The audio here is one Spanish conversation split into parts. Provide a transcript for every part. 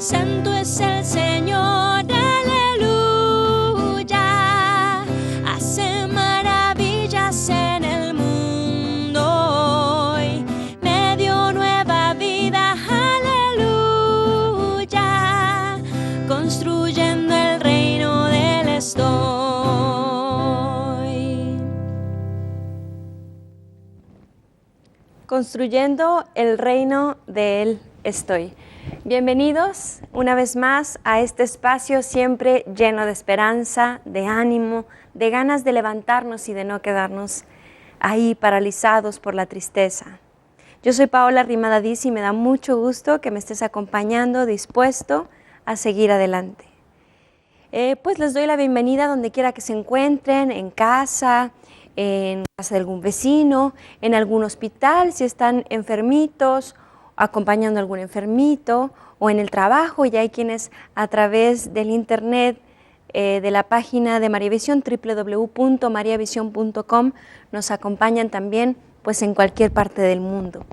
santo es el Señor, aleluya. Hace maravillas en el mundo hoy, me dio nueva vida, aleluya. Construyendo el reino de él estoy. Construyendo el reino de él estoy. Bienvenidos una vez más a este espacio siempre lleno de esperanza, de ánimo, de ganas de levantarnos y de no quedarnos ahí paralizados por la tristeza. Yo soy Paola Rimadadís y me da mucho gusto que me estés acompañando, dispuesto a seguir adelante. Pues les doy la bienvenida donde quiera que se encuentren, en casa de algún vecino, en algún hospital, si están enfermitos, acompañando a algún enfermito, o en el trabajo. Ya hay quienes a través del internet, de la página de María Visión, www.mariavision.com, nos acompañan también pues en cualquier parte del mundo.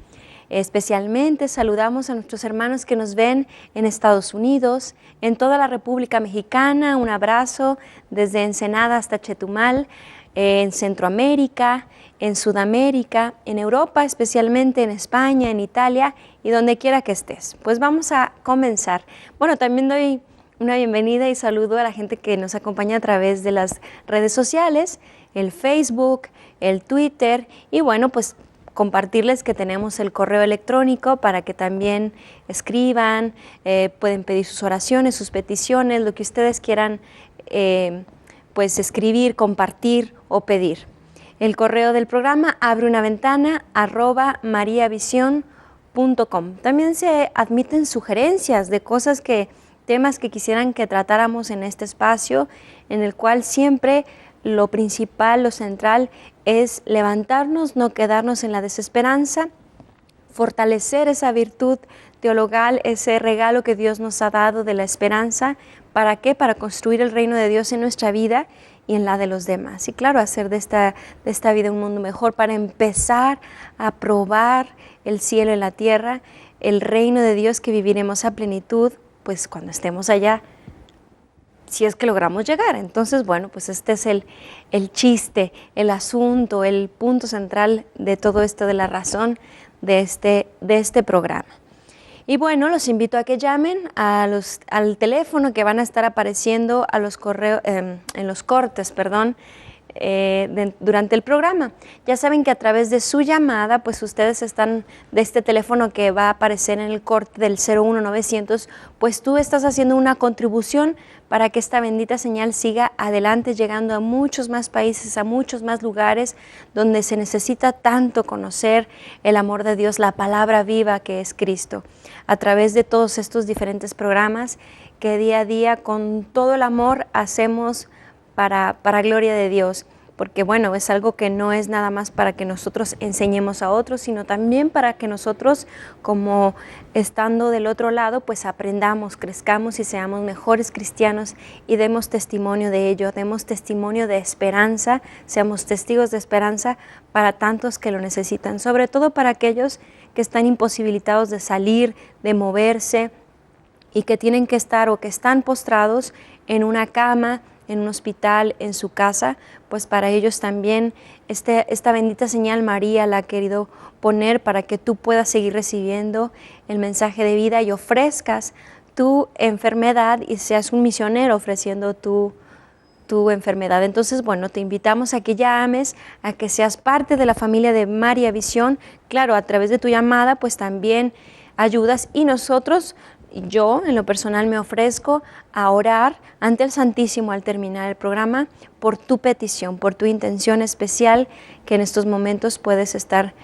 Especialmente saludamos a nuestros hermanos que nos ven en Estados Unidos, en toda la República Mexicana. Un abrazo desde Ensenada hasta Chetumal, en Centroamérica, en Sudamérica, en Europa, especialmente en España, en Italia y donde quiera que estés. Pues vamos a comenzar. Bueno, también doy una bienvenida y saludo a la gente que nos acompaña a través de las redes sociales, el Facebook, el Twitter, y bueno, pues compartirles que tenemos el correo electrónico para que también escriban, pueden pedir sus oraciones, sus peticiones, lo que ustedes quieran pues escribir, compartir o pedir. El correo del programa abreunaventana@mariavision.com. También se admiten sugerencias de temas que quisieran que tratáramos en este espacio, en el cual siempre lo principal, lo central es levantarnos, no quedarnos en la desesperanza, fortalecer esa virtud teologal, ese regalo que Dios nos ha dado de la esperanza. ¿Para qué? Para construir el reino de Dios en nuestra vida y en la de los demás. Y claro, hacer de esta vida un mundo mejor, para empezar a probar el cielo y la tierra, el reino de Dios que viviremos a plenitud, pues cuando estemos allá, si es que logramos llegar. Entonces, bueno, pues este es el chiste, el asunto, el punto central de todo esto, de la razón de este programa. Y bueno, los invito a que llamen al teléfono que van a estar apareciendo a los correos, en los cortes, durante el programa. Ya saben que a través de su llamada, pues ustedes están de este teléfono que va a aparecer en el corte del 01900, pues tú estás haciendo una contribución para que esta bendita señal siga adelante, llegando a muchos más países, a muchos más lugares donde se necesita tanto conocer el amor de Dios, la palabra viva que es Cristo, a través de todos estos diferentes programas que día a día con todo el amor hacemos para gloria de Dios, porque bueno, es algo que no es nada más para que nosotros enseñemos a otros, sino también para que nosotros, como estando del otro lado, pues aprendamos, crezcamos y seamos mejores cristianos y demos testimonio de ello, demos testimonio de esperanza, seamos testigos de esperanza para tantos que lo necesitan, sobre todo para aquellos que están imposibilitados de salir, de moverse y que tienen que estar o que están postrados en una cama, en un hospital, en su casa. Pues para ellos también esta bendita señal María la ha querido poner para que tú puedas seguir recibiendo el mensaje de vida y ofrezcas tu enfermedad y seas un misionero ofreciendo tu enfermedad. Entonces, bueno, te invitamos a que llames, a que seas parte de la familia de María Visión. Claro, a través de tu llamada, pues también ayudas, y nosotros, yo en lo personal me ofrezco a orar ante el Santísimo al terminar el programa por tu petición, por tu intención especial que en estos momentos puedes estar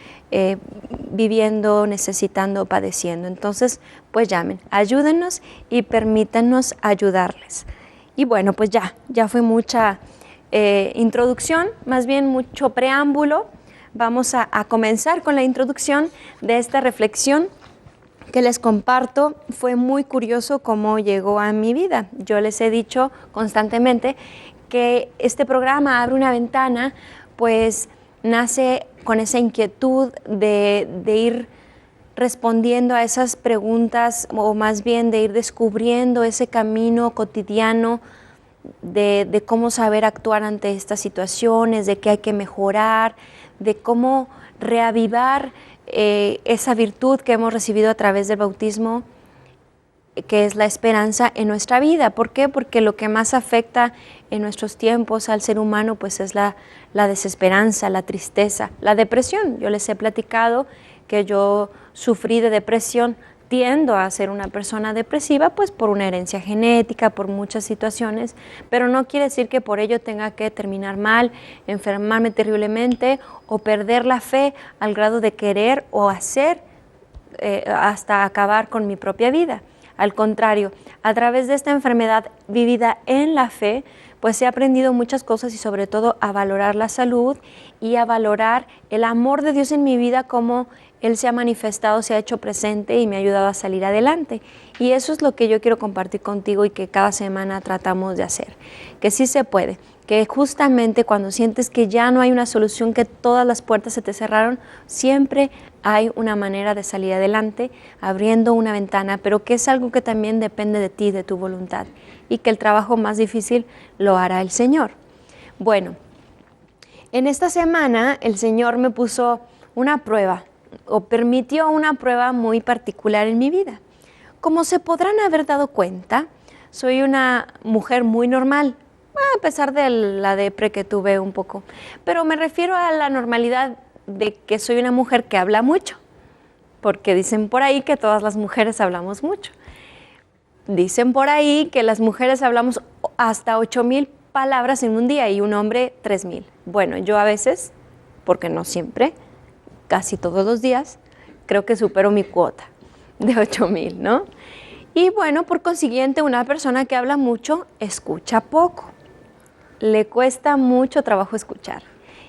viviendo, necesitando, padeciendo. Entonces, pues llamen, ayúdenos y permítanos ayudarles. Y bueno, pues ya fue mucha introducción, más bien mucho preámbulo. Vamos a comenzar con la introducción de esta reflexión que les comparto. Fue muy curioso cómo llegó a mi vida. Yo les he dicho constantemente que este programa Abre una Ventana, pues nace con esa inquietud de ir respondiendo a esas preguntas, o más bien de ir descubriendo ese camino cotidiano de cómo saber actuar ante estas situaciones, de qué hay que mejorar, de cómo reavivar esa virtud que hemos recibido a través del bautismo, que es la esperanza en nuestra vida. ¿Por qué? Porque lo que más afecta en nuestros tiempos al ser humano pues es la desesperanza, la tristeza, la depresión. Yo les he platicado que yo sufrí de depresión, tiendo a ser una persona depresiva pues por una herencia genética, por muchas situaciones, pero no quiere decir que por ello tenga que terminar mal, enfermarme terriblemente o perder la fe al grado de querer o hacer hasta acabar con mi propia vida. Al contrario, a través de esta enfermedad vivida en la fe, pues he aprendido muchas cosas y sobre todo a valorar la salud y a valorar el amor de Dios en mi vida, como Él se ha manifestado, se ha hecho presente y me ha ayudado a salir adelante. Y eso es lo que yo quiero compartir contigo y que cada semana tratamos de hacer. Que sí se puede, que justamente cuando sientes que ya no hay una solución, que todas las puertas se te cerraron, siempre hay una manera de salir adelante, abriendo una ventana, pero que es algo que también depende de ti, de tu voluntad, y que el trabajo más difícil lo hará el Señor. Bueno, en esta semana el Señor me puso una prueba, o permitió una prueba muy particular en mi vida. Como se podrán haber dado cuenta, soy una mujer muy normal, a pesar de la depre que tuve un poco, pero me refiero a la normalidad de que soy una mujer que habla mucho, porque dicen por ahí que todas las mujeres hablamos mucho. Dicen por ahí que las mujeres hablamos hasta 8,000 palabras en un día y un hombre 3,000. Bueno, yo a veces, porque no siempre, casi todos los días, creo que supero mi cuota de 8,000, ¿no? Y bueno, por consiguiente, una persona que habla mucho, escucha poco. Le cuesta mucho trabajo escuchar.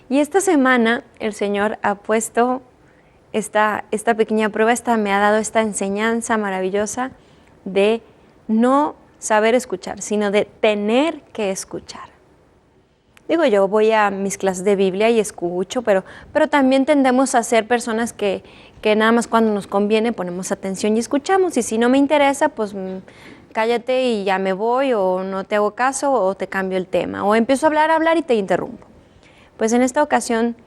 Y esta semana el Señor ha puesto esta pequeña prueba, me ha dado esta enseñanza maravillosa de no saber escuchar, sino de tener que escuchar. Digo, yo voy a mis clases de Biblia y escucho, pero también tendemos a ser personas que nada más cuando nos conviene ponemos atención y escuchamos, y si no me interesa, pues cállate y ya me voy, o no te hago caso, o te cambio el tema, o empiezo a hablar y te interrumpo. Pues en esta ocasión,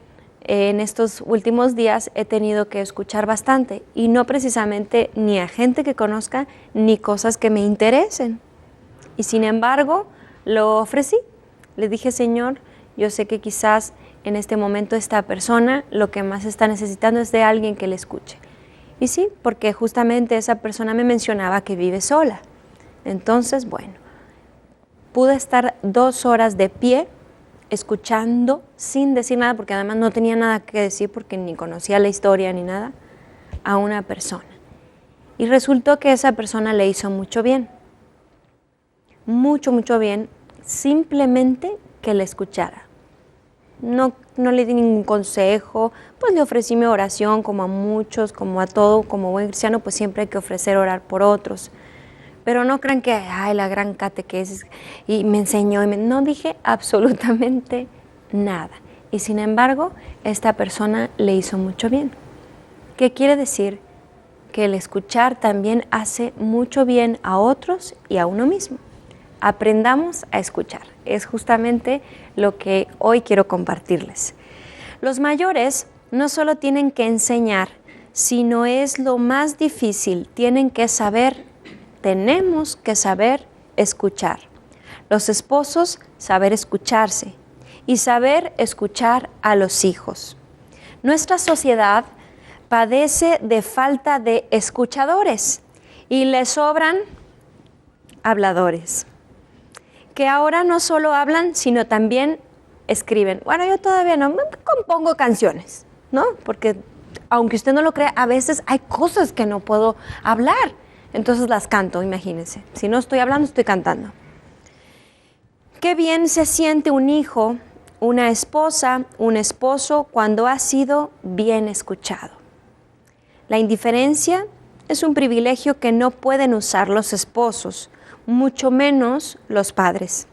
en estos últimos días, he tenido que escuchar bastante, y no precisamente ni a gente que conozca, ni cosas que me interesen. Y sin embargo, lo ofrecí. Le dije, Señor, yo sé que quizás en este momento esta persona lo que más está necesitando es de alguien que le escuche. Y sí, porque justamente esa persona me mencionaba que vive sola. Entonces, bueno, pude estar 2 horas de pie, escuchando, sin decir nada, porque además no tenía nada que decir, porque ni conocía la historia ni nada, a una persona. Y resultó que esa persona le hizo mucho bien. Mucho, mucho bien, simplemente que le escuchara. No le di ningún consejo, pues le ofrecí mi oración, como a muchos, como a todo, como buen cristiano, pues siempre hay que ofrecer orar por otros. Pero no crean que, ay, la gran catequesis, y me enseñó, no dije absolutamente nada. Y sin embargo, esta persona le hizo mucho bien. ¿Qué quiere decir? Que el escuchar también hace mucho bien a otros y a uno mismo. Aprendamos a escuchar. Es justamente lo que hoy quiero compartirles. Los mayores no solo tienen que enseñar, sino es lo más difícil. Tenemos que saber escuchar. Los esposos, saber escucharse y saber escuchar a los hijos. Nuestra sociedad padece de falta de escuchadores y le sobran habladores, que ahora no solo hablan, sino también escriben. Bueno, yo todavía no compongo canciones, ¿no? Porque aunque usted no lo crea, a veces hay cosas que no puedo hablar, entonces las canto, imagínense. Si no estoy hablando, estoy cantando. Qué bien se siente un hijo, una esposa, un esposo cuando ha sido bien escuchado. La indiferencia es un privilegio que no pueden usar los esposos, mucho menos los padres.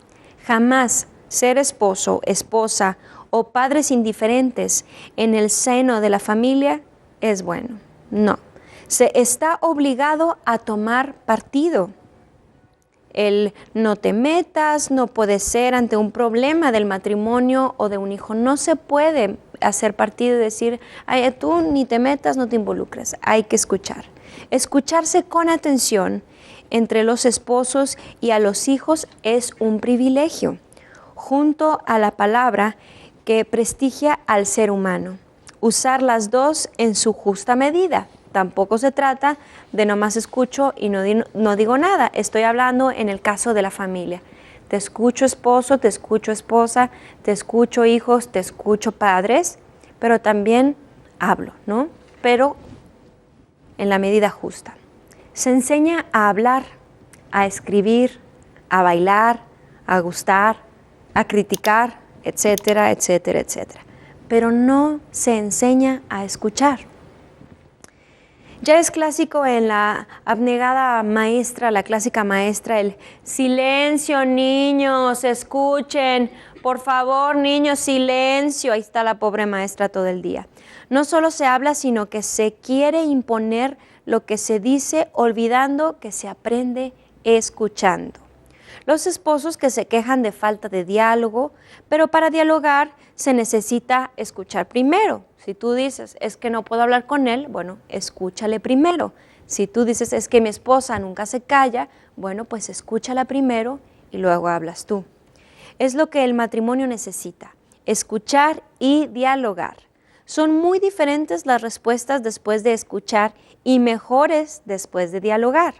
Jamás ser esposo, esposa o padres indiferentes en el seno de la familia es bueno. No. Se está obligado a tomar partido. El no te metas no puede ser ante un problema del matrimonio o de un hijo. No se puede hacer partido y decir, ay, tú ni te metas, no te involucres. Hay que escuchar. Escucharse con atención entre los esposos y a los hijos es un privilegio, junto a la palabra que prestigia al ser humano. Usar las dos en su justa medida. Tampoco se trata de nomás escucho y no digo nada. Estoy hablando en el caso de la familia. Te escucho esposo, te escucho esposa, te escucho hijos, te escucho padres, pero también hablo, ¿no? Pero en la medida justa. Se enseña a hablar, a escribir, a bailar, a gustar, a criticar, etcétera, etcétera, etcétera. Pero no se enseña a escuchar. Ya es clásico en la abnegada maestra, la clásica maestra, el silencio, niños, escuchen, por favor, niños, silencio. Ahí está la pobre maestra todo el día. No solo se habla, sino que se quiere imponer lo que se dice, olvidando que se aprende escuchando. Los esposos que se quejan de falta de diálogo, pero para dialogar se necesita escuchar primero. Si tú dices, es que no puedo hablar con él, bueno, escúchale primero. Si tú dices, es que mi esposa nunca se calla, bueno, pues escúchala primero y luego hablas tú. Es lo que el matrimonio necesita, escuchar y dialogar. Son muy diferentes las respuestas después de escuchar y mejores después de dialogar.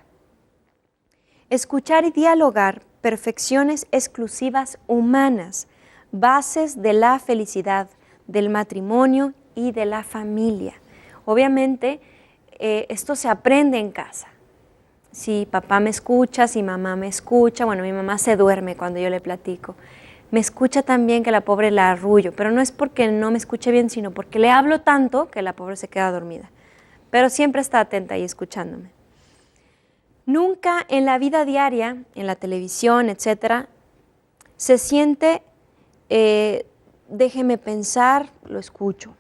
Escuchar y dialogar, perfecciones exclusivas humanas, bases de la felicidad, del matrimonio y de la familia. Obviamente, esto se aprende en casa. Si papá me escucha, si mamá me escucha, bueno, mi mamá se duerme cuando yo le platico. Me escucha también que la pobre la arrullo, pero no es porque no me escuche bien, sino porque le hablo tanto que la pobre se queda dormida. Pero siempre está atenta y escuchándome. Nunca en la vida diaria, en la televisión, etcétera, se siente, déjeme pensar, lo escucho.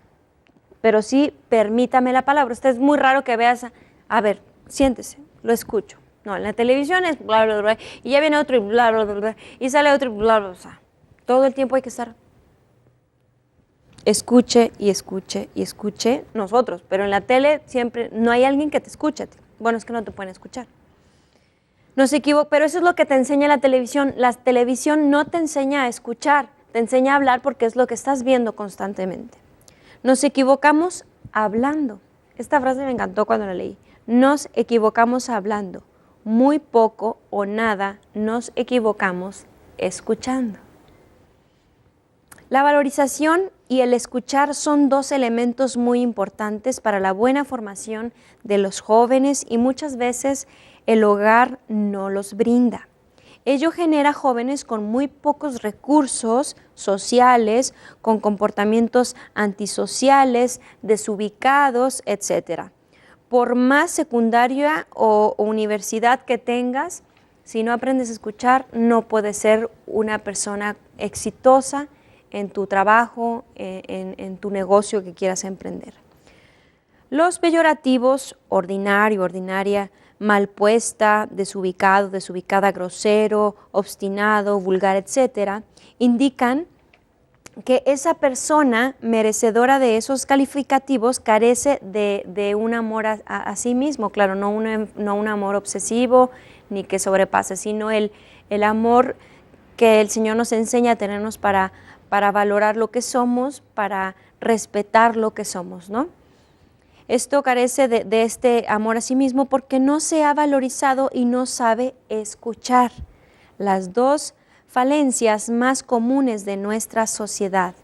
Pero sí, permítame la palabra. Usted es muy raro que veas, a ver, siéntese, lo escucho. No, en la televisión es bla, bla, bla, y ya viene otro y bla, bla, bla, bla, y sale otro y bla, bla, bla. O sea, todo el tiempo hay que estar escuche y escuche y escuche nosotros, pero en la tele siempre no hay alguien que te escuche. Bueno, es que no te pueden escuchar. No se equivoca, pero eso es lo que te enseña la televisión. La televisión no te enseña a escuchar, te enseña a hablar porque es lo que estás viendo constantemente. Nos equivocamos hablando. Esta frase me encantó cuando la leí. Nos equivocamos hablando. Muy poco o nada nos equivocamos escuchando. La valorización y el escuchar son dos elementos muy importantes para la buena formación de los jóvenes y muchas veces el hogar no los brinda. Ello genera jóvenes con muy pocos recursos sociales, con comportamientos antisociales, desubicados, etc. Por más secundaria o universidad que tengas, si no aprendes a escuchar, no puedes ser una persona exitosa en tu trabajo, en tu negocio que quieras emprender. Los peyorativos, ordinario, ordinaria, mal puesta, desubicado, desubicada, grosero, obstinado, vulgar, etc., indican que esa persona merecedora de esos calificativos carece de un amor a sí mismo, claro, no un amor obsesivo ni que sobrepase, sino el amor que el Señor nos enseña a tenernos para valorar lo que somos, para respetar lo que somos, ¿no? Esto carece de este amor a sí mismo porque no se ha valorizado y no sabe escuchar. Las dos falencias más comunes de nuestra sociedad,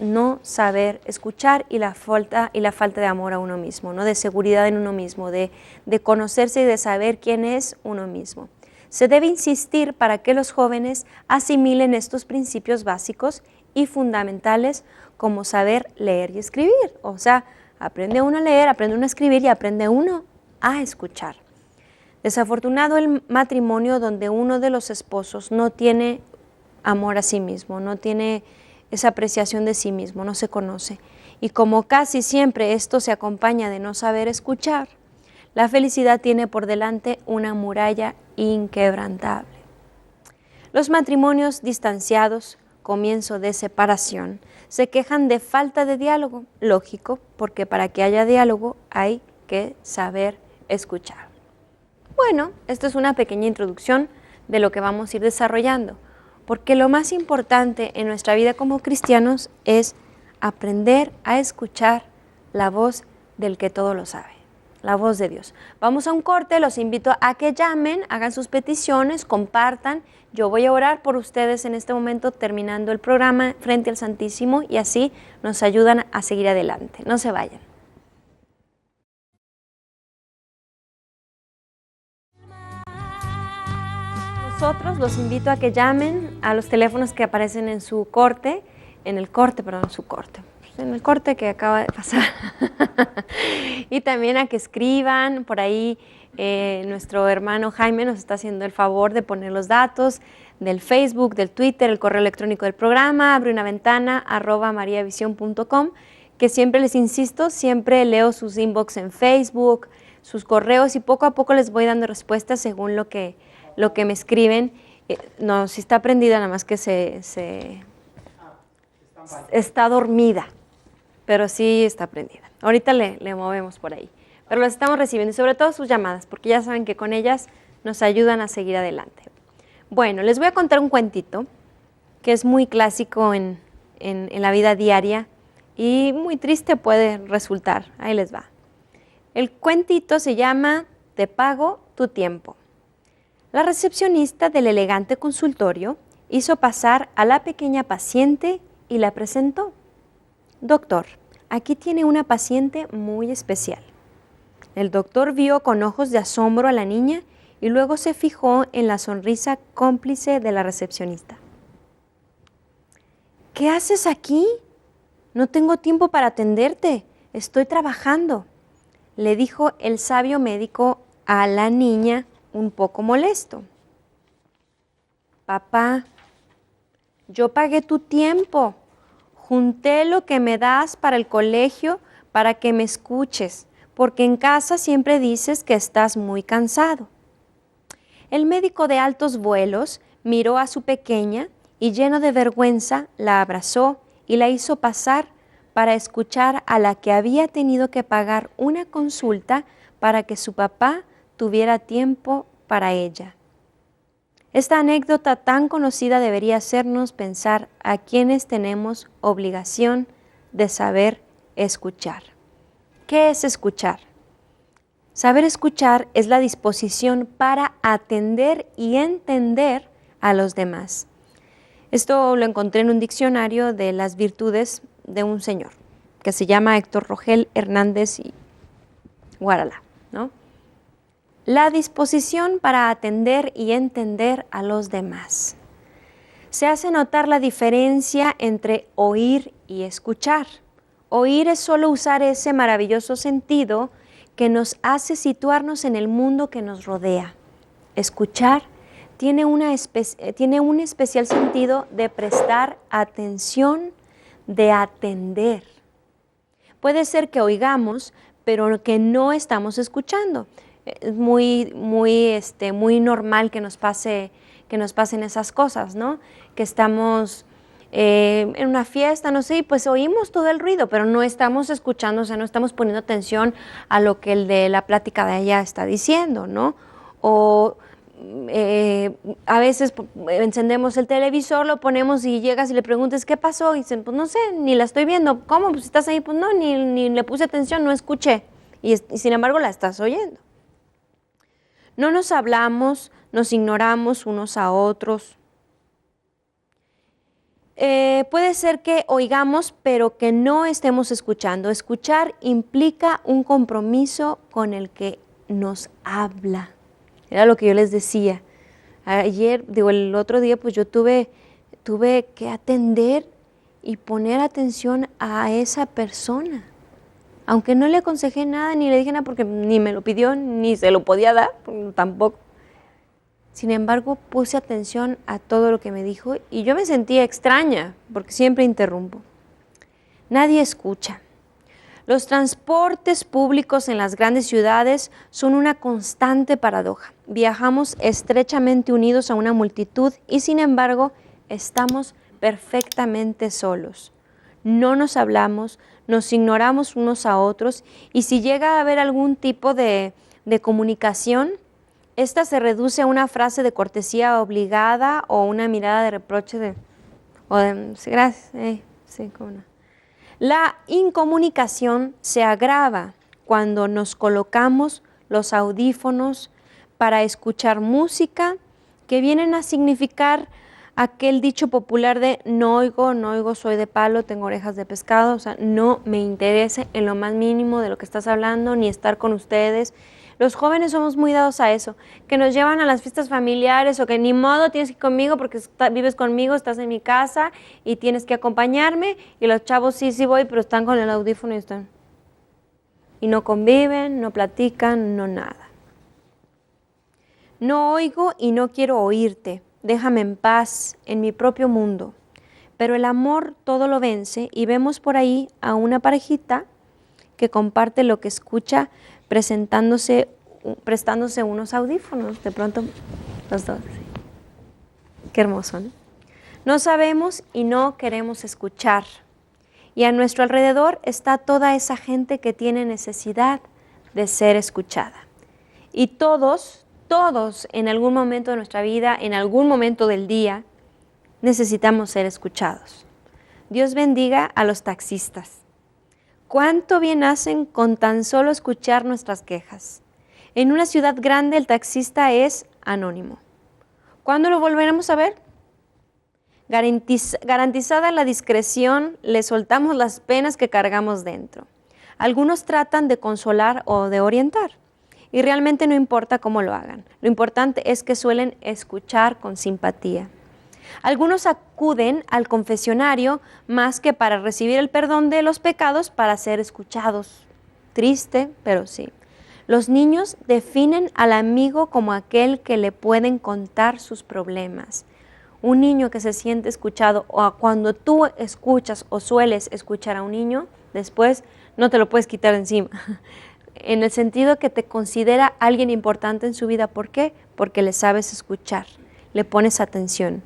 no saber escuchar y la falta de amor a uno mismo, ¿no? De seguridad en uno mismo, de conocerse y de saber quién es uno mismo. Se debe insistir para que los jóvenes asimilen estos principios básicos y fundamentales como saber leer y escribir, o sea, aprende uno a leer, aprende uno a escribir y aprende uno a escuchar. Desafortunado el matrimonio donde uno de los esposos no tiene amor a sí mismo, no tiene esa apreciación de sí mismo, no se conoce. Y como casi siempre esto se acompaña de no saber escuchar, La felicidad tiene por delante una muralla inquebrantable. Los matrimonios distanciados, comienzo de separación, se quejan de falta de diálogo. Lógico, porque para que haya diálogo hay que saber escuchar. Bueno, esta es una pequeña introducción de lo que vamos a ir desarrollando, porque lo más importante en nuestra vida como cristianos es aprender a escuchar la voz del que todo lo sabe, la voz de Dios. Vamos a un corte, los invito a que llamen, hagan sus peticiones, compartan. Yo voy a orar por ustedes en este momento terminando el programa frente al Santísimo y así nos ayudan a seguir adelante. No se vayan. Nosotros los invito a que llamen a los teléfonos que aparecen en su corte, en el corte que acaba de pasar. Y también a que escriban por ahí. Nuestro hermano Jaime nos está haciendo el favor de poner los datos del Facebook, del Twitter, el correo electrónico del programa, abre una ventana @mariavision.com, que siempre les insisto, siempre leo sus inbox en Facebook, sus correos y poco a poco les voy dando respuestas según lo que me escriben. No, si está prendida, nada más que está dormida, pero sí está prendida. Ahorita le movemos por ahí. Pero las estamos recibiendo y sobre todo sus llamadas, porque ya saben que con ellas nos ayudan a seguir adelante. Bueno, les voy a contar un cuentito que es muy clásico en la vida diaria y muy triste puede resultar. Ahí les va. El cuentito se llama Te pago tu tiempo. La recepcionista del elegante consultorio hizo pasar a la pequeña paciente y la presentó. Doctor, aquí tiene una paciente muy especial. El doctor vio con ojos de asombro a la niña y luego se fijó en la sonrisa cómplice de la recepcionista. ¿Qué haces aquí? No tengo tiempo para atenderte, estoy trabajando, le dijo el sabio médico a la niña un poco molesto. Papá, yo pagué tu tiempo, junté lo que me das para el colegio para que me escuches, porque en casa siempre dices que estás muy cansado. El médico de altos vuelos miró a su pequeña y lleno de vergüenza la abrazó y la hizo pasar para escuchar a la que había tenido que pagar una consulta para que su papá tuviera tiempo para ella. Esta anécdota tan conocida debería hacernos pensar a quienes tenemos obligación de saber escuchar. ¿Qué es escuchar? Saber escuchar es la disposición para atender y entender a los demás. Esto lo encontré en un diccionario de las virtudes de un señor que se llama Héctor Rogel Hernández y Guaralá, ¿no? La disposición para atender y entender a los demás. Se hace notar la diferencia entre oír y escuchar. Oír es solo usar ese maravilloso sentido que nos hace situarnos en el mundo que nos rodea. Escuchar tiene un especial sentido de prestar atención, de atender. Puede ser que oigamos, pero que no estamos escuchando. Es muy normal que nos pasen esas cosas, ¿no? Que estamos en una fiesta, no sé, y pues oímos todo el ruido, pero no estamos escuchando, o sea, no estamos poniendo atención a lo que el de la plática de allá está diciendo, ¿no? O a veces encendemos el televisor, lo ponemos y llegas y le preguntas ¿qué pasó? Y dicen, pues no sé, ni la estoy viendo. ¿Cómo? Pues estás ahí, pues no, ni le puse atención, no escuché. Y sin embargo la estás oyendo. No nos hablamos, nos ignoramos unos a otros. Puede ser que oigamos, pero que no estemos escuchando. Escuchar implica un compromiso con el que nos habla. Era lo que yo les decía. El otro día, pues yo tuve que atender y poner atención a esa persona. Aunque no le aconsejé nada, ni le dije nada, porque ni me lo pidió, ni se lo podía dar, tampoco. Sin embargo, puse atención a todo lo que me dijo y yo me sentía extraña, porque siempre interrumpo. Nadie escucha. Los transportes públicos en las grandes ciudades son una constante paradoja. Viajamos estrechamente unidos a una multitud y sin embargo estamos perfectamente solos. No nos hablamos, nos ignoramos unos a otros y si llega a haber algún tipo de comunicación, esta se reduce a una frase de cortesía obligada o una mirada de reproche sí, gracias, sí, cómo no. La incomunicación se agrava cuando nos colocamos los audífonos para escuchar música que vienen a significar aquel dicho popular de no oigo, soy de palo, tengo orejas de pescado, o sea, no me interesa en lo más mínimo de lo que estás hablando, ni estar con ustedes. Los jóvenes somos muy dados a eso, que nos llevan a las fiestas familiares o que ni modo tienes que ir conmigo porque vives conmigo, estás en mi casa y tienes que acompañarme, y los chavos sí voy, pero están con el audífono y no conviven, no platican, no nada. No oigo y no quiero oírte. Déjame en paz, en mi propio mundo. Pero el amor todo lo vence y vemos por ahí a una parejita que comparte lo que escucha prestándose unos audífonos, de pronto los dos. Sí. Qué hermoso, ¿no? No sabemos y no queremos escuchar. Y a nuestro alrededor está toda esa gente que tiene necesidad de ser escuchada. Y todos en algún momento de nuestra vida, en algún momento del día, necesitamos ser escuchados. Dios bendiga a los taxistas. ¿Cuánto bien hacen con tan solo escuchar nuestras quejas? En una ciudad grande el taxista es anónimo. ¿Cuándo lo volveremos a ver? Garantizada la discreción, le soltamos las penas que cargamos dentro. Algunos tratan de consolar o de orientar. Y realmente no importa cómo lo hagan. Lo importante es que suelen escuchar con simpatía. Algunos acuden al confesionario más que para recibir el perdón de los pecados, para ser escuchados. Triste, pero sí. Los niños definen al amigo como aquel que le pueden contar sus problemas. Un niño que se siente escuchado, o cuando tú escuchas o sueles escuchar a un niño, después no te lo puedes quitar de encima. En el sentido que te considera alguien importante en su vida. ¿Por qué? Porque le sabes escuchar, le pones atención.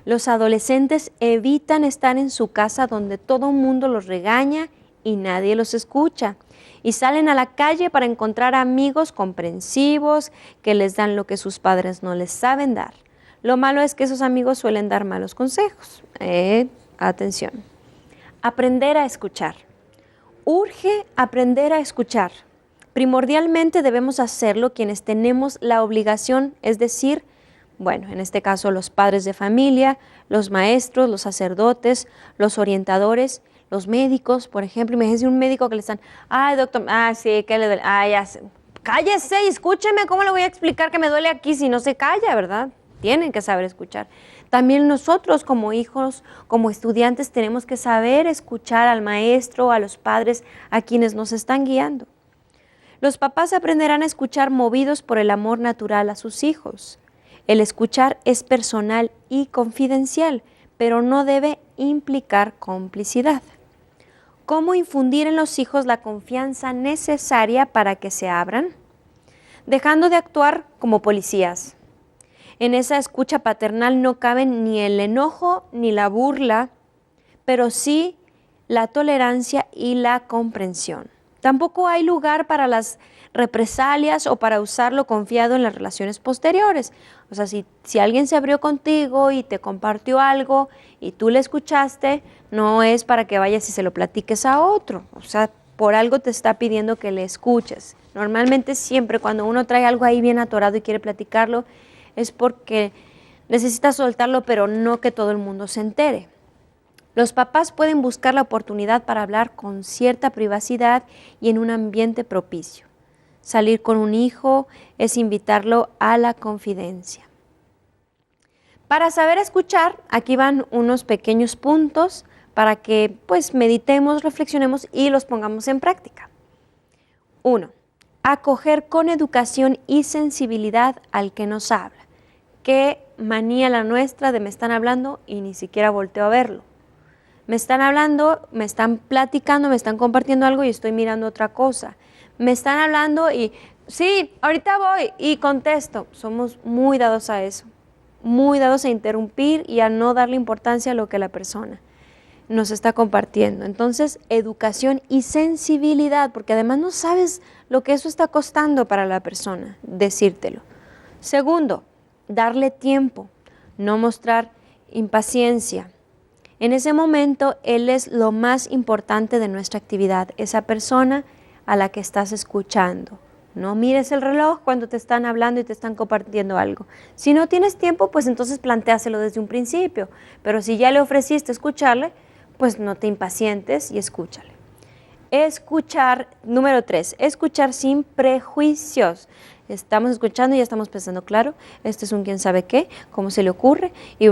Los adolescentes evitan estar en su casa donde todo el mundo los regaña y nadie los escucha. Y salen a la calle para encontrar amigos comprensivos que les dan lo que sus padres no les saben dar. Lo malo es que esos amigos suelen dar malos consejos. Atención. Aprender a escuchar. Urge aprender a escuchar. Primordialmente debemos hacerlo quienes tenemos la obligación, es decir, bueno, en este caso los padres de familia, los maestros, los sacerdotes, los orientadores, los médicos, por ejemplo. Imagínense un médico que le están, ay doctor, sí, que le duele, ya sé. Cállese y escúcheme, ¿cómo le voy a explicar que me duele aquí si no se calla, verdad? Tienen que saber escuchar. También nosotros como hijos, como estudiantes, tenemos que saber escuchar al maestro, a los padres, a quienes nos están guiando. Los papás aprenderán a escuchar movidos por el amor natural a sus hijos. El escuchar es personal y confidencial, pero no debe implicar complicidad. ¿Cómo infundir en los hijos la confianza necesaria para que se abran? Dejando de actuar como policías. En esa escucha paternal no caben ni el enojo ni la burla, pero sí la tolerancia y la comprensión. Tampoco hay lugar para las represalias o para usarlo confiado en las relaciones posteriores. O sea, si alguien se abrió contigo y te compartió algo y tú le escuchaste, no es para que vayas y se lo platiques a otro. O sea, por algo te está pidiendo que le escuches. Normalmente siempre cuando uno trae algo ahí bien atorado y quiere platicarlo, es porque necesita soltarlo, pero no que todo el mundo se entere. Los papás pueden buscar la oportunidad para hablar con cierta privacidad y en un ambiente propicio. Salir con un hijo es invitarlo a la confidencia. Para saber escuchar, aquí van unos pequeños puntos para que meditemos, reflexionemos y los pongamos en práctica. 1. Acoger con educación y sensibilidad al que nos habla. Qué manía la nuestra de me están hablando y ni siquiera volteo a verlo. Me están hablando, me están platicando, me están compartiendo algo y estoy mirando otra cosa. Me están hablando y sí, ahorita voy y contesto. Somos muy dados a eso, muy dados a interrumpir y a no darle importancia a lo que la persona nos está compartiendo. Entonces, educación y sensibilidad, porque además no sabes lo que eso está costando para la persona, decírtelo. Segundo, darle tiempo, no mostrar impaciencia. En ese momento, él es lo más importante de nuestra actividad, esa persona a la que estás escuchando. No mires el reloj cuando te están hablando y te están compartiendo algo. Si no tienes tiempo, pues entonces plantéaselo desde un principio. Pero si ya le ofreciste escucharle, pues no te impacientes y escúchale. Escuchar, número 3, escuchar sin prejuicios. Estamos escuchando y ya estamos pensando, claro, este es un quién sabe qué, cómo se le ocurre. Y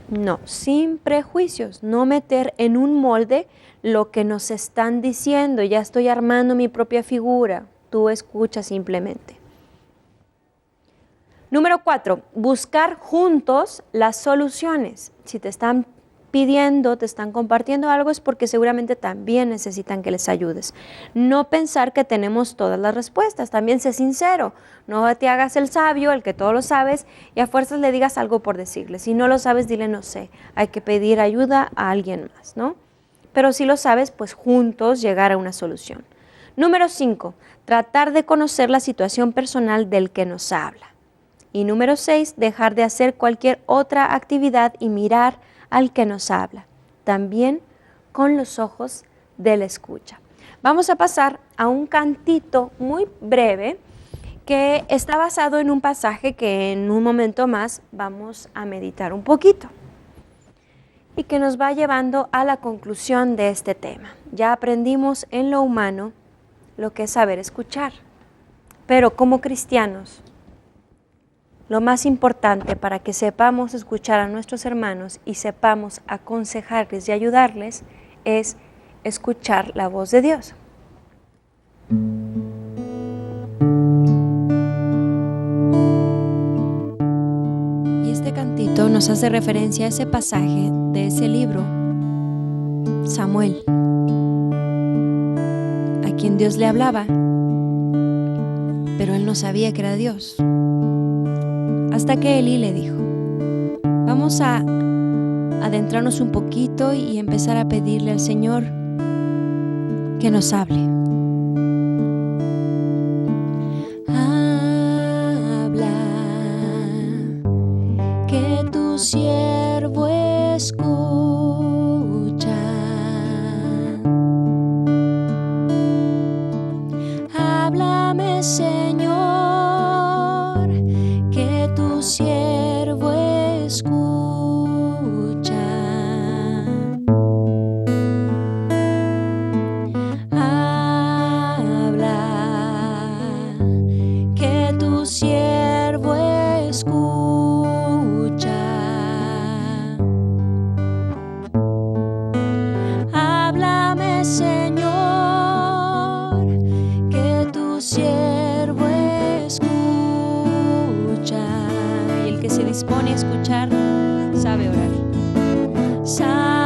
no, sin prejuicios, no meter en un molde lo que nos están diciendo. Ya estoy armando mi propia figura. Tú escuchas simplemente. Número 4, buscar juntos las soluciones. Si te están pidiendo, te están compartiendo algo, es porque seguramente también necesitan que les ayudes. No pensar que tenemos todas las respuestas, también sé sincero, no te hagas el sabio, el que todo lo sabes, y a fuerzas le digas algo por decirle. Si no lo sabes, dile no sé, hay que pedir ayuda a alguien más, ¿no? Pero si lo sabes, pues juntos llegar a una solución. Número 5, tratar de conocer la situación personal del que nos habla. Y número 6, dejar de hacer cualquier otra actividad y mirar al que nos habla, también con los ojos de la escucha. Vamos a pasar a un cantito muy breve que está basado en un pasaje que en un momento más vamos a meditar un poquito y que nos va llevando a la conclusión de este tema. Ya aprendimos en lo humano lo que es saber escuchar, pero como cristianos, lo más importante para que sepamos escuchar a nuestros hermanos y sepamos aconsejarles y ayudarles es escuchar la voz de Dios. Y este cantito nos hace referencia a ese pasaje de ese libro, Samuel, a quien Dios le hablaba, pero él no sabía que era Dios. Hasta que Eli le dijo, vamos a adentrarnos un poquito y empezar a pedirle al Señor que nos hable. Habla, que tu siervo escucha. Háblame, Señor, tu siervo escucha. Habla, que tu siervo escucha. Háblame, Señor, que tu siervo escucha. Se dispone a escuchar, sabe orar. Sana,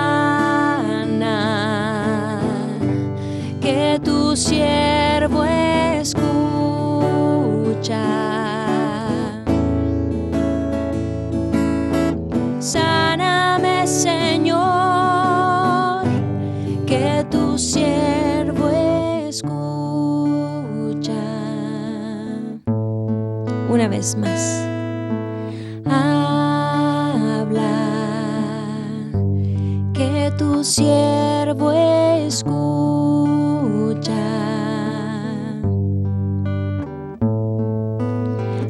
que tu siervo escucha. Sáname, Señor, que tu siervo escucha. Una vez más. Habla, que tu siervo escucha.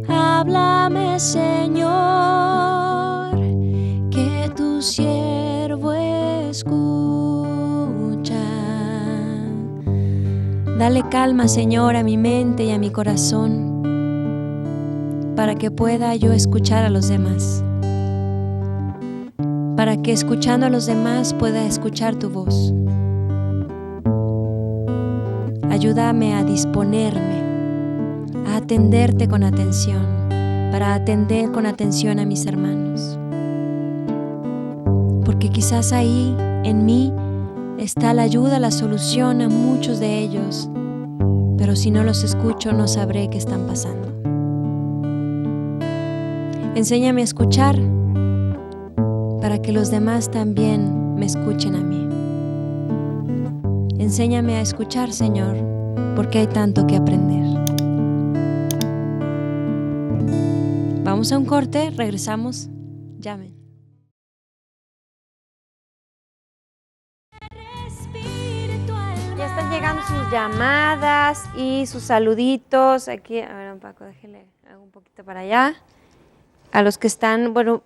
Háblame, Señor, que tu siervo escucha. Dale calma, Señor, a mi mente y a mi corazón, para que pueda yo escuchar a los demás, para que escuchando a los demás pueda escuchar tu voz. Ayúdame a disponerme, a atenderte con atención, para atender con atención a mis hermanos, porque quizás ahí En mí está la ayuda, la solución a muchos de ellos, pero si no los escucho no sabré qué están pasando. Enséñame a escuchar para que los demás también me escuchen a mí. Enséñame a escuchar, Señor, porque hay tanto que aprender. Vamos a un corte, regresamos. Llamen. Ya están llegando sus llamadas y sus saluditos. Aquí, a ver, Paco, déjele, hago un poquito para allá. A los que están, bueno,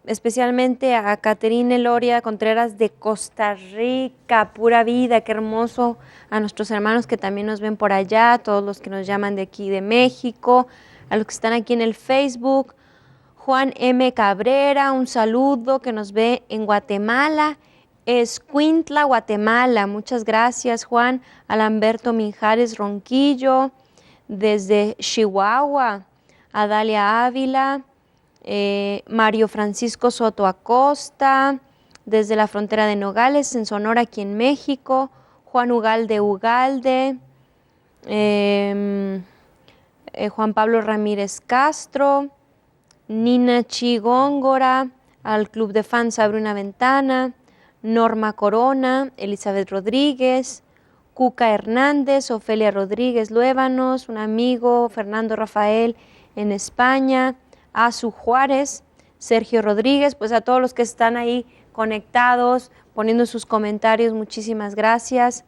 especialmente a Caterine Loria Contreras de Costa Rica, pura vida, qué hermoso. A nuestros hermanos que también nos ven por allá, todos los que nos llaman de aquí de México, a los que están aquí en el Facebook. Juan M. Cabrera, un saludo, que nos ve en Guatemala, Escuintla, Guatemala. Muchas gracias, Juan. A Lamberto Mijares Ronquillo, desde Chihuahua. A Dalia Ávila, Mario Francisco Soto Acosta, desde la frontera de Nogales, en Sonora, aquí en México. Juan Ugalde Ugalde, Juan Pablo Ramírez Castro, Nina Chigóngora, al Club de Fans Abre una Ventana, Norma Corona, Elizabeth Rodríguez, Cuca Hernández, Ofelia Rodríguez Luébanos, un amigo, Fernando Rafael en España, Azu Juárez, Sergio Rodríguez, pues a todos los que están ahí conectados, poniendo sus comentarios, muchísimas gracias.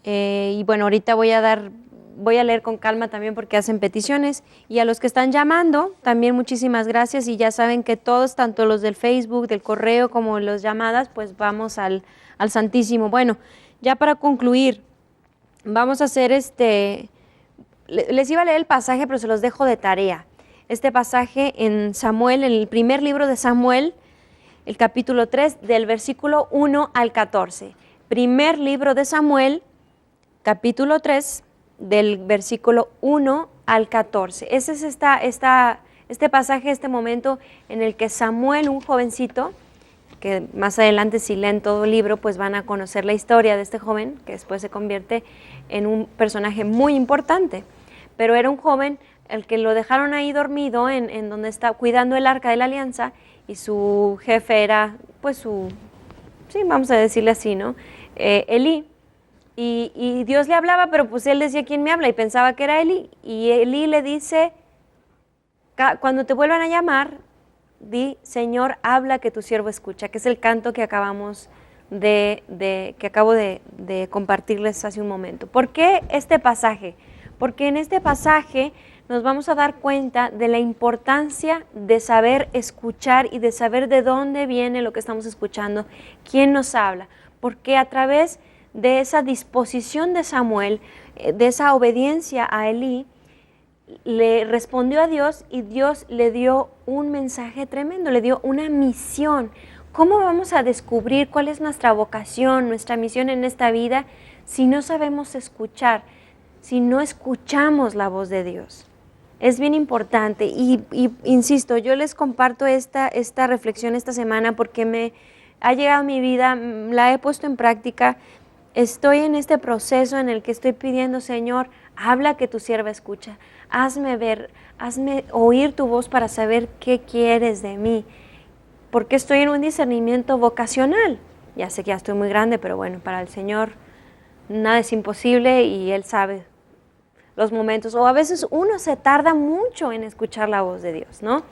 Y bueno, ahorita voy a leer con calma también porque hacen peticiones, y a los que están llamando también muchísimas gracias, y ya saben que todos, tanto los del Facebook, del correo como las llamadas, pues vamos al Santísimo. Bueno, ya para concluir, vamos a hacer les iba a leer el pasaje, pero se los dejo de tarea. Este pasaje en Samuel, en el primer libro de Samuel, el capítulo 3, del versículo 1 al 14. Primer libro de Samuel, capítulo 3, del versículo 1 al 14. Ese es este pasaje, este momento en el que Samuel, un jovencito, que más adelante si leen todo el libro, pues van a conocer la historia de este joven, que después se convierte en un personaje muy importante. Pero era un joven el que lo dejaron ahí dormido en donde está cuidando el arca de la alianza, y su jefe era, pues sí, vamos a decirle así, ¿no? Elí. Y Dios le hablaba, pero pues él decía, ¿quién me habla? Y pensaba que era Elí. Y Elí le dice, cuando te vuelvan a llamar, di, Señor, habla que tu siervo escucha, que es el canto que acabo de compartirles hace un momento. ¿Por qué este pasaje? Porque en este pasaje nos vamos a dar cuenta de la importancia de saber escuchar y de saber de dónde viene lo que estamos escuchando, quién nos habla, porque a través de esa disposición de Samuel, de esa obediencia a Elí, le respondió a Dios, y Dios le dio un mensaje tremendo, le dio una misión. ¿Cómo vamos a descubrir cuál es nuestra vocación, nuestra misión en esta vida, si no sabemos escuchar, si no escuchamos la voz de Dios? Es bien importante y insisto, yo les comparto esta reflexión esta semana porque me ha llegado a mi vida, la he puesto en práctica. Estoy en este proceso en el que estoy pidiendo, Señor, habla que tu sierva escucha, hazme ver, hazme oír tu voz para saber qué quieres de mí, porque estoy en un discernimiento vocacional. Ya sé que ya estoy muy grande, pero bueno, para el Señor nada es imposible y Él sabe los momentos, o a veces uno se tarda mucho en escuchar la voz de Dios, ¿no?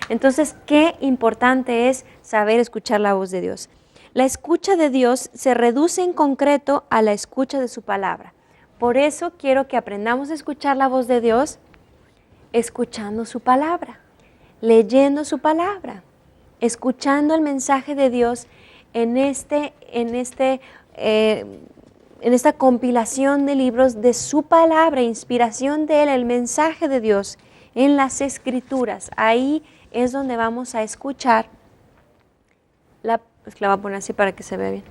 Entonces, qué importante es saber escuchar la voz de Dios. La escucha de Dios se reduce en concreto a la escucha de su palabra. Por eso quiero que aprendamos a escuchar la voz de Dios escuchando su palabra, leyendo su palabra, escuchando el mensaje de Dios en esta compilación de libros de su palabra, inspiración de Él, el mensaje de Dios en las Escrituras. Ahí es donde vamos a escuchar la voy a poner así para que se vea bien.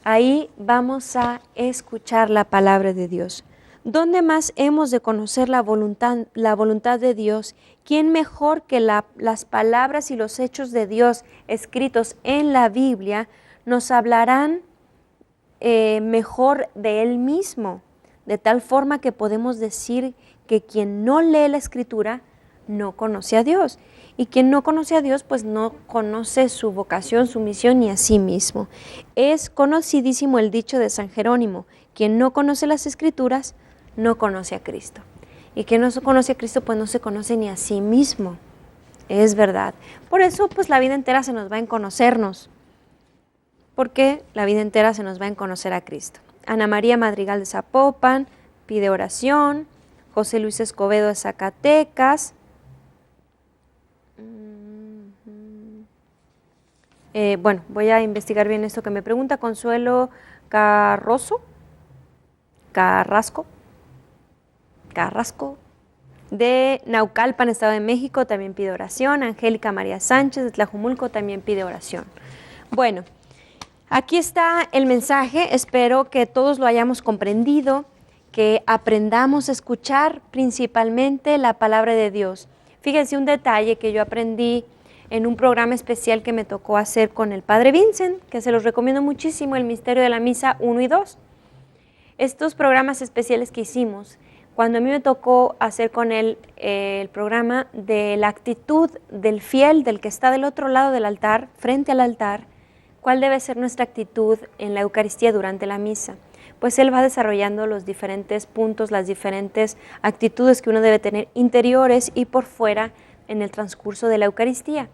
Ahí vamos a escuchar la palabra de Dios. ¿Dónde más hemos de conocer la voluntad de Dios? ¿Quién mejor que las palabras y los hechos de Dios escritos en la Biblia nos hablarán mejor de Él mismo? De tal forma que podemos decir que quien no lee la Escritura no conoce a Dios. Y quien no conoce a Dios, pues no conoce su vocación, su misión ni a sí mismo. Es conocidísimo el dicho de San Jerónimo: quien no conoce las Escrituras, no conoce a Cristo. Y quien no conoce a Cristo, pues no se conoce ni a sí mismo. Es verdad. Por eso, pues la vida entera se nos va en conocernos. Porque la vida entera se nos va en conocer a Cristo. Ana María Madrigal de Zapopan pide oración. José Luis Escobedo de Zacatecas. Bueno, voy a investigar bien esto que me pregunta. Consuelo Carrasco, de Naucalpan, Estado de México, también pide oración. Angélica María Sánchez de Tlajumulco también pide oración. Bueno, aquí está el mensaje. Espero que todos lo hayamos comprendido, que aprendamos a escuchar principalmente la palabra de Dios. Fíjense un detalle que yo aprendí en un programa especial que me tocó hacer con el Padre Vincent, que se los recomiendo muchísimo, el Misterio de la Misa 1 y 2. Estos programas especiales que hicimos, cuando a mí me tocó hacer con él el programa de la actitud del fiel, del que está del otro lado del altar, frente al altar, cuál debe ser nuestra actitud en la Eucaristía durante la misa. Pues él va desarrollando los diferentes puntos, las diferentes actitudes que uno debe tener interiores y por fuera en el transcurso de la Eucaristía.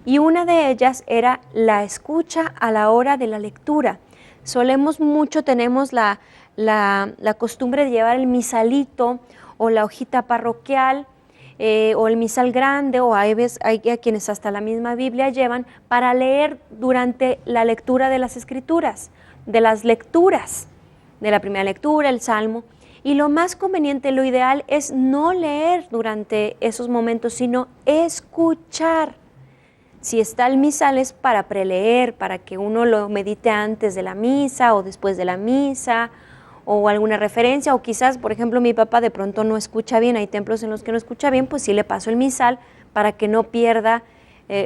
Y una de ellas era la escucha a la hora de la lectura. Tenemos la costumbre de llevar el misalito o la hojita parroquial o el misal grande, o hay a quienes hasta la misma Biblia llevan para leer durante la lectura de las Escrituras, de las lecturas, de la primera lectura, el Salmo. Y lo más conveniente, lo ideal es no leer durante esos momentos, sino escuchar. Si está el misal es para preleer, para que uno lo medite antes de la misa o después de la misa, o alguna referencia, o quizás, por ejemplo, mi papá de pronto no escucha bien, hay templos en los que no escucha bien, pues sí le paso el misal para que no pierda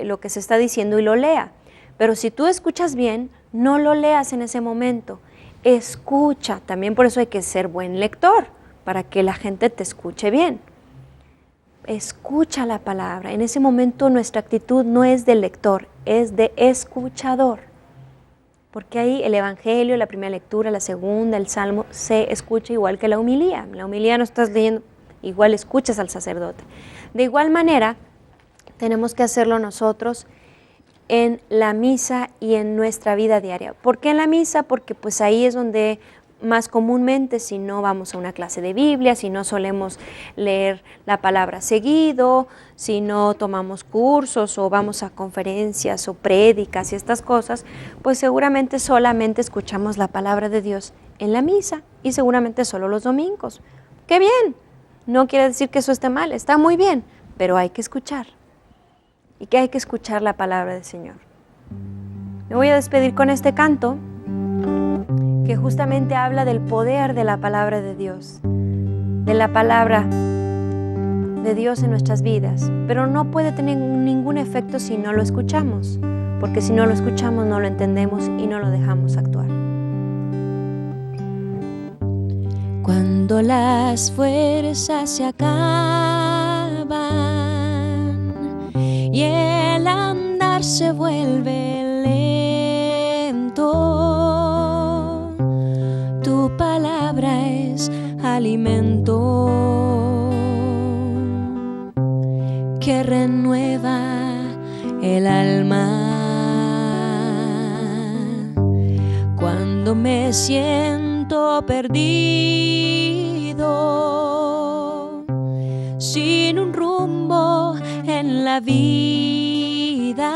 lo que se está diciendo y lo lea. Pero si tú escuchas bien, no lo leas en ese momento, escucha. También por eso hay que ser buen lector, para que la gente te escuche bien. Escucha la palabra. En ese momento nuestra actitud no es de lector, es de escuchador. Porque ahí el Evangelio, la primera lectura, la segunda, el Salmo, se escucha igual que la homilía. La homilía no estás leyendo, igual escuchas al sacerdote. De igual manera, tenemos que hacerlo nosotros en la misa y en nuestra vida diaria. ¿Por qué en la misa? Porque pues ahí es donde más comúnmente, si no vamos a una clase de Biblia, si no solemos leer la palabra seguido, si no tomamos cursos o vamos a conferencias o prédicas y estas cosas, pues seguramente solamente escuchamos la palabra de Dios en la misa y seguramente solo los domingos. ¡Qué bien! No quiere decir que eso esté mal, está muy bien, pero hay que escuchar. Y que hay que escuchar la palabra del Señor. Me voy a despedir con este canto que justamente habla del poder de la palabra de Dios, de la palabra de Dios en nuestras vidas, pero no puede tener ningún efecto si no lo escuchamos, porque si no lo escuchamos no lo entendemos y no lo dejamos actuar. Cuando las fuerzas se acaban y el andar se vuelve lento, tu palabra es alimento que renueva el alma. Cuando me siento perdido, sin un rumbo en la vida,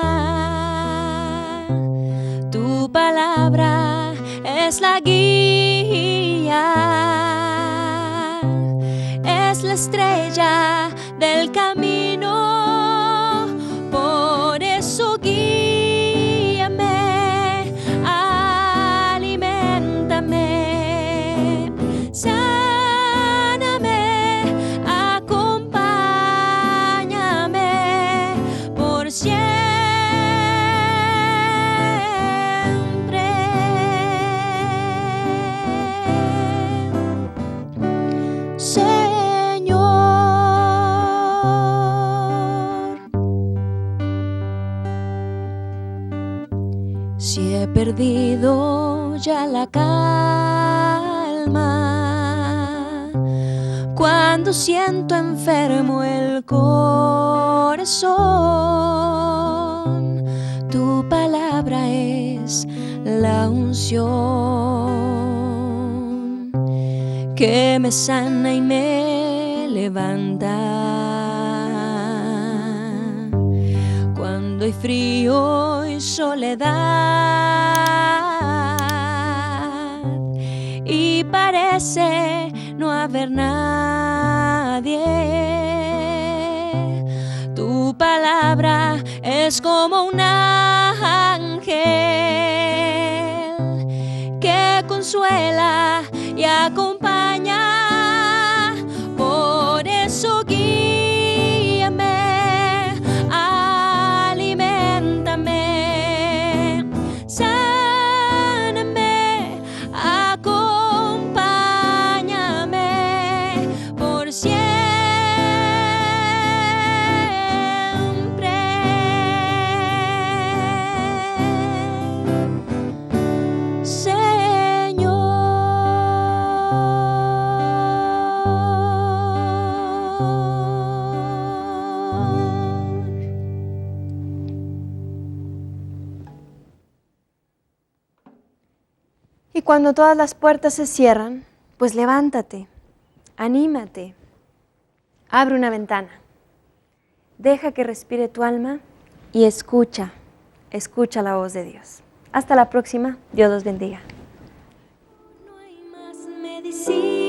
tu palabra es la guía, es la estrella del camino. Por eso guíame, aliméntame, sáciame Si he perdido ya la calma, cuando siento enfermo el corazón, tu palabra es la unción que me sana y me levanta. Cuando hay frío y soledad y parece no haber nadie, tu palabra es como un ángel que consuela y acompaña. Por eso guíame, aliméntame, sáname, acompáñame por siempre, Y cuando todas las puertas se cierran, pues levántate, anímate, abre una ventana, deja que respire tu alma y escucha la voz de Dios. Hasta la próxima, Dios los bendiga. no hay más medicina.